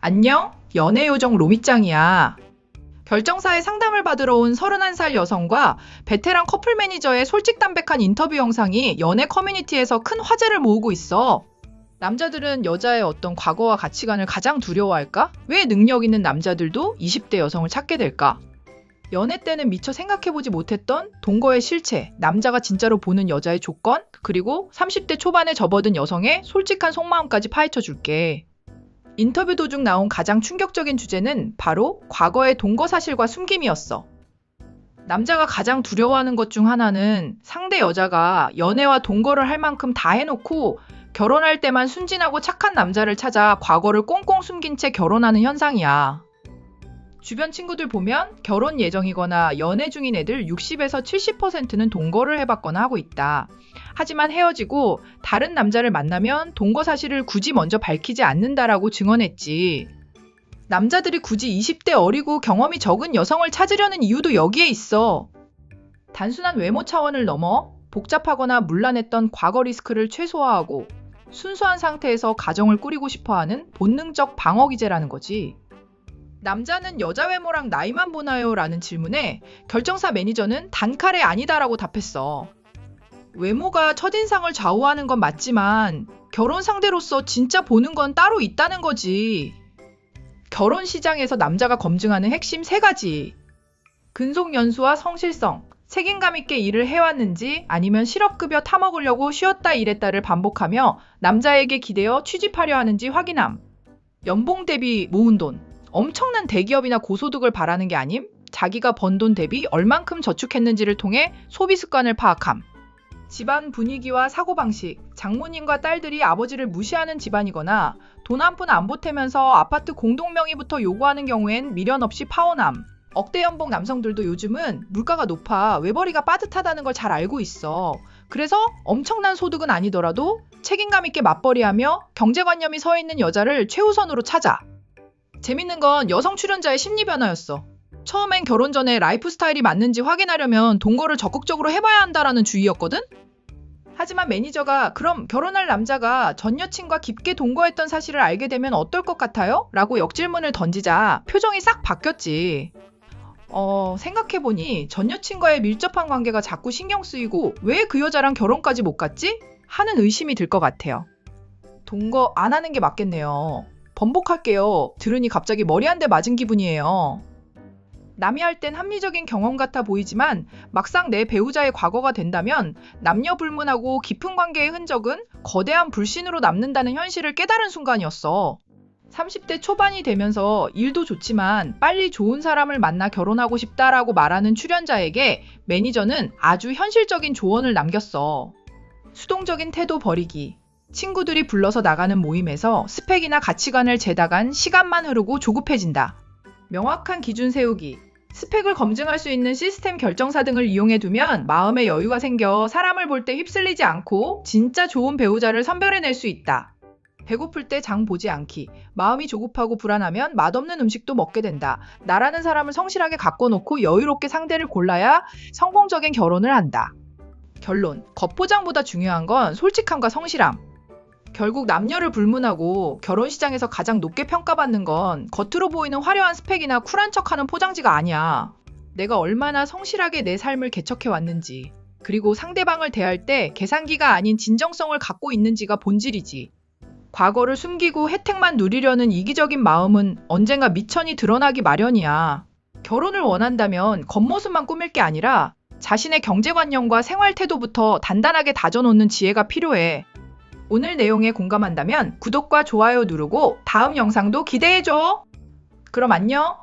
안녕, 연애요정 로미짱이야. 결정사에 상담을 받으러 온 31살 여성과 베테랑 커플 매니저의 솔직담백한 인터뷰 영상이 연애 커뮤니티에서 큰 화제를 모으고 있어. 남자들은 여자의 어떤 과거와 가치관을 가장 두려워할까? 왜 능력 있는 남자들도 20대 여성을 찾게 될까? 연애 때는 미처 생각해보지 못했던 동거의 실체, 남자가 진짜로 보는 여자의 조건, 그리고 30대 초반에 접어든 여성의 솔직한 속마음까지 파헤쳐줄게. 인터뷰 도중 나온 가장 충격적인 주제는 바로 과거의 동거 사실과 숨김이었어. 남자가 가장 두려워하는 것 중 하나는 상대 여자가 연애와 동거를 할 만큼 다 해놓고 결혼할 때만 순진하고 착한 남자를 찾아 과거를 꽁꽁 숨긴 채 결혼하는 현상이야. 주변 친구들 보면 결혼 예정이거나 연애 중인 애들 60에서 70%는 동거를 해봤거나 하고 있다. 하지만 헤어지고 다른 남자를 만나면 동거 사실을 굳이 먼저 밝히지 않는다라고 증언했지. 남자들이 굳이 20대 어리고 경험이 적은 여성을 찾으려는 이유도 여기에 있어. 단순한 외모 차원을 넘어 복잡하거나 문란했던 과거 리스크를 최소화하고 순수한 상태에서 가정을 꾸리고 싶어하는 본능적 방어 기제라는 거지. 남자는 여자 외모랑 나이만 보나요? 라는 질문에 결정사 매니저는 단칼에 아니다라고 답했어. 외모가 첫인상을 좌우하는 건 맞지만 결혼 상대로서 진짜 보는 건 따로 있다는 거지. 결혼 시장에서 남자가 검증하는 핵심 3가지. 근속 연수와 성실성, 책임감 있게 일을 해왔는지 아니면 실업급여 타먹으려고 쉬었다 일했다를 반복하며 남자에게 기대어 취직하려 하는지 확인함. 연봉 대비 모은 돈, 엄청난 대기업이나 고소득을 바라는 게 아님 자기가 번 돈 대비 얼만큼 저축했는지를 통해 소비 습관을 파악함. 집안 분위기와 사고방식, 장모님과 딸들이 아버지를 무시하는 집안이거나 돈 한 푼 안 보태면서 아파트 공동명의부터 요구하는 경우엔 미련 없이 파혼함. 억대 연봉 남성들도 요즘은 물가가 높아 외벌이가 빠듯하다는 걸 잘 알고 있어. 그래서 엄청난 소득은 아니더라도 책임감 있게 맞벌이하며 경제관념이 서 있는 여자를 최우선으로 찾아. 재밌는 건 여성 출연자의 심리 변화였어. 처음엔 결혼 전에 라이프 스타일이 맞는지 확인하려면 동거를 적극적으로 해봐야 한다라는 주의였거든? 하지만 매니저가 그럼 결혼할 남자가 전 여친과 깊게 동거했던 사실을 알게 되면 어떨 것 같아요? 라고 역질문을 던지자 표정이 싹 바뀌었지. 생각해보니 전 여친과의 밀접한 관계가 자꾸 신경 쓰이고 왜 그 여자랑 결혼까지 못 갔지? 하는 의심이 들 것 같아요. 동거 안 하는 게 맞겠네요. 번복할게요. 들으니 갑자기 머리 한 대 맞은 기분이에요. 남이 할 땐 합리적인 경험 같아 보이지만 막상 내 배우자의 과거가 된다면 남녀 불문하고 깊은 관계의 흔적은 거대한 불신으로 남는다는 현실을 깨달은 순간이었어. 30대 초반이 되면서 일도 좋지만 빨리 좋은 사람을 만나 결혼하고 싶다라고 말하는 출연자에게 매니저는 아주 현실적인 조언을 남겼어. 수동적인 태도 버리기. 친구들이 불러서 나가는 모임에서 스펙이나 가치관을 재다간 시간만 흐르고 조급해진다. 명확한 기준 세우기. 스펙을 검증할 수 있는 시스템 결정사 등을 이용해두면 마음의 여유가 생겨 사람을 볼 때 휩쓸리지 않고 진짜 좋은 배우자를 선별해낼 수 있다. 배고플 때 장 보지 않기. 마음이 조급하고 불안하면 맛없는 음식도 먹게 된다. 나라는 사람을 성실하게 갖고 놓고 여유롭게 상대를 골라야 성공적인 결혼을 한다. 결론. 겉포장보다 중요한 건 솔직함과 성실함. 결국 남녀를 불문하고 결혼 시장에서 가장 높게 평가받는 건 겉으로 보이는 화려한 스펙이나 쿨한 척하는 포장지가 아니야. 내가 얼마나 성실하게 내 삶을 개척해 왔는지, 그리고 상대방을 대할 때 계산기가 아닌 진정성을 갖고 있는지가 본질이지. 과거를 숨기고 혜택만 누리려는 이기적인 마음은 언젠가 미천이 드러나기 마련이야. 결혼을 원한다면 겉모습만 꾸밀 게 아니라 자신의 경제관념과 생활태도부터 단단하게 다져놓는 지혜가 필요해. 오늘 내용에 공감한다면 구독과 좋아요 누르고 다음 영상도 기대해줘. 그럼 안녕.